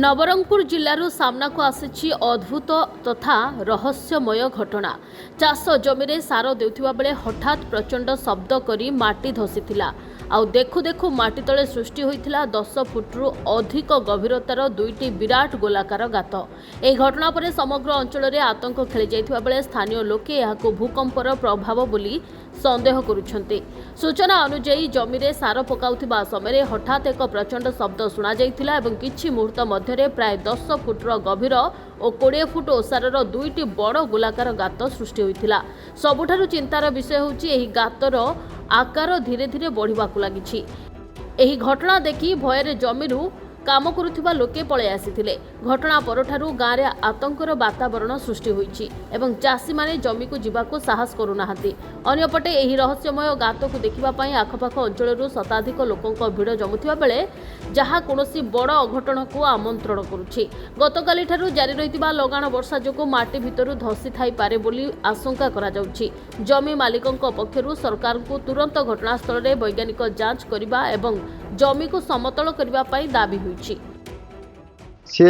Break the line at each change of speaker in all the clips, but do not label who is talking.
नवरंगपुर जिल्लारू सामना को आसिछि अद्भुत तथा रहस्यमय घटना। चाष जमी सार देउथिबा बेले हठात प्रचंड शब्द करी माटी धसीथिला। आउ देखु देखु माटी तले सृष्टि होइथिला 10 फुटरू अधिक गभीरतार दुईटी विराट गोलाकार गात। एही घटना परे समग्र अंचल में आतंक खेली जाइथिबा बेले स्थानीय लोके एहाको भूकंपर प्रभाव बोली संदेह करुछन्ते। सूचना अनुसार जमी सार पकाउथिबा समय हठात एक प्रचंड शब्द सुना जाइथिला एवं किछि मुहूर्त मध्यरे प्राय 10 फुटर गभीर और 20 फुट ओसारर दुईटी बड़ गोलाकार गात सृष्टि होइथिला। सबुठारु चिंतार विषय होउछि एही गातर आकार धीरे धीरे बढ़िबाकु लागिछि। एही घटना देखि भୟରେ जमीरू काम करुथिबा लोके पळे आसिथिले। घटना परठारु गाँव में आतंकर वातावरण सृष्टि होइछि एवं चाषी माने जमी को जीवाकु साहस करुनाहांती। अन्यपटे एही रहस्यमय गात को देखिबा पई आखपाख अंचलरू शताधिक लोकंक भिड़ जमुथिबा बेले जहा कोनोसी बड़ अघटन को आमंत्रण करुछि। गतकाली ठारु जारी रहितिबा लगाण वर्षा जोगु माटी भितरु धसी थाई पारे बोली आशंका करा जाउछि। जमी मालिकंक पक्षरु सरकार को तुरंत घटनास्थल रे वैज्ञानिक जांच करिबा एवं जमी को समतल करिबा पई दाबी होइछि।
सी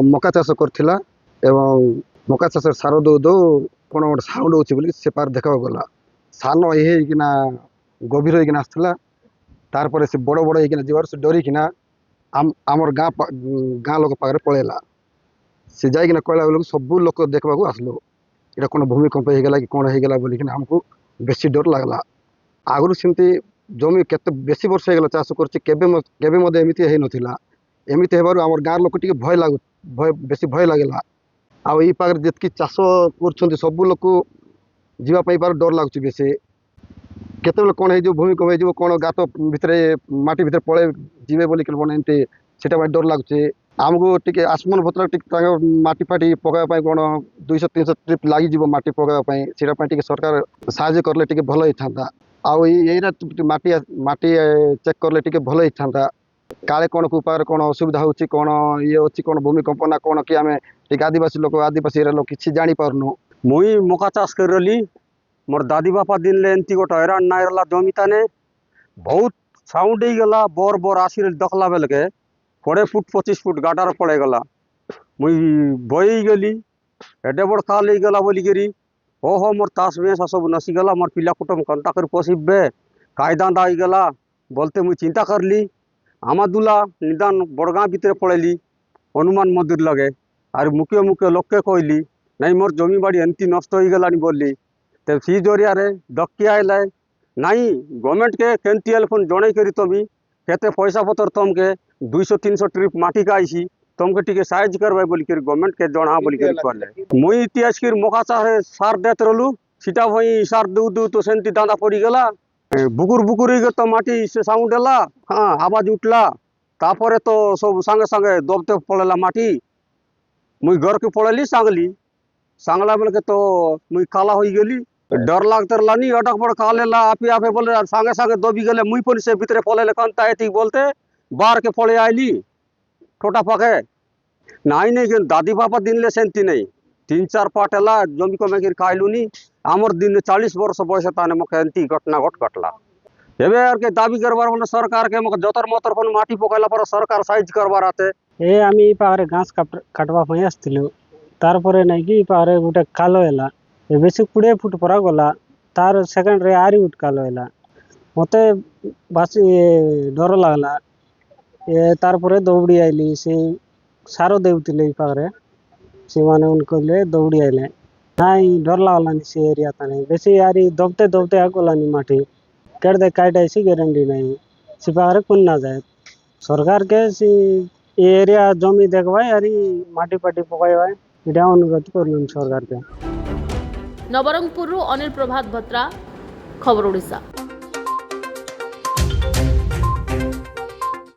मका चाष करथिला एवं मका चाष सार दो दो कोन गोटे साउंड होछि बोली से पार देखा गला। सान हे किना गभीर होइकिना आसथिला। तार परे से बड़ बड़ होइकिना जीवार से डरी किना हमर गाँ लोक पाखरे पळेला। से जाई किना कहला लोग सब लोक देखबा को आसलो एटा कोन भूमिकंप हे गेला कि कोन हे गेला बोली किना हमको बेसी डर लागला। आगु सेमती जमी केते बेसी वर्ष हे गेला चाष करछि केबे मदे एमिति हे नथिला। एमिति हेबारु हमर गाँ लोक टिके भय बेसी भय लागेला। आ ई पाखरे जेतकी चाष करछन्ती सब लोक जीवा पई पार डर लागुछि बेसी। केतेबेले कोन हे जो भूमिकंप हे जो कोन गात भितरे माटी भितरे पळे जीवे बोली कि कोन एंते सेटा पई डर लागुछि। हमको टिके आसमान भतरा टिके माटी फाटी पकाय पई कोन 200-300 ट्रिप लागि जीवो माटी पकाय पई सेटा पई टिके सरकार साहाय्य करले टिके भलो हिथांता। आउ एरा माटी माटी चेक करले टिके भलो हिथांता। काले कोन उपाय कोन असुविधा होछि कोन ये होछि कोन भूमिकंप ना कोन कि आमे टिके आदिवासी लोक किछि जानि पारनु।
मुई मका चाष करली मोर दादी बापा दिन ले एंती गोट हैरान नाय रहला जमी ताने बहुत साउंड ही गला बोर बोर आसिर दखला बेल के 20 फुट 25 फुट गाटार पड़े गला। मुई बई गली एडे बड़ काल ही गला बोली करी हो मोर तास में सब नसी गला मोर पिला कुटुम कंता कर पोसिबे कायदा ही गला बोलते मुई चिंता करली। आमादुला निदान बड़गाँ भितर पड़ेली हनुमान मंदिर लगे आर मुख्य मुख्य लोक के कहली नहीं मोर जमी बाड़ी एंती नष्ट हो गलानी बोली। ते सी जरिया रे डक्की आइला नहीं गवर्नमेंट के केंती एलफोन जणई करी तमी केते पैसा पतर तमके 200-300 ट्रिप माटी का आईसी तमके टिके साइज करबे बोली करी गवर्नमेंट के जणा बोली करी करले। मुई इतिहास के मका चाहे सार देत रहलु सीटा भई सार दू तो सेंती दांदा पड़ी गला बुकुर बुकुर ही तो माटी से साउंड एला। हाँ आवाज उठला तापरे तो सब संगे संगे दबते पड़ेला माटी। मुई घर के पड़ेली सांगला बेल के तो मुई काला हो गली डर लागते रहलानी अटक बड़ कालेला आपे आपे बोले संगे संगे दबी गले मुई पन से भीतर पड़ेले कंता एती बोलते बाहर के पड़े आईली ठोटा पाके नहीं दादी बापा दिन ले सेंती नहीं 3-4 पाटेला जमी को मैं खाइलुनी आमर दिन 40 वर्ष बयस ताने मके एंती घटना घटला। एबे आर के दाबी करबार माने सरकार के मके जतर मतर कोन माटी पकाइला पर सरकार साइज करबार आते
ए आमी पारे घास काटवा पई आस्तिलु तार परे नै कि पारे गुटे कालो एला ए बेसी 20 फुट परा गला तार सेकंड रे आरी उठ कालो एला मते बासी डर लागला। ए तार परे दौड़ी आइली से सारो देउतिले पारे से माने उनको ले दौड़ी आइले नाई डर लागलानी से एरिया ताने बेसी यारी दबते दबते आगलानी माटी कर दे काट ऐसी गारंटी नहीं से पारे कोन ना जाए सरकार के सी एरिया जमी देखबा यारी माटी पाटी पकाइबा इटा अनुरोध करलुन सरकार के।
नवरंगपुर अनिल प्रभात भत्रा खबर ओडिशा।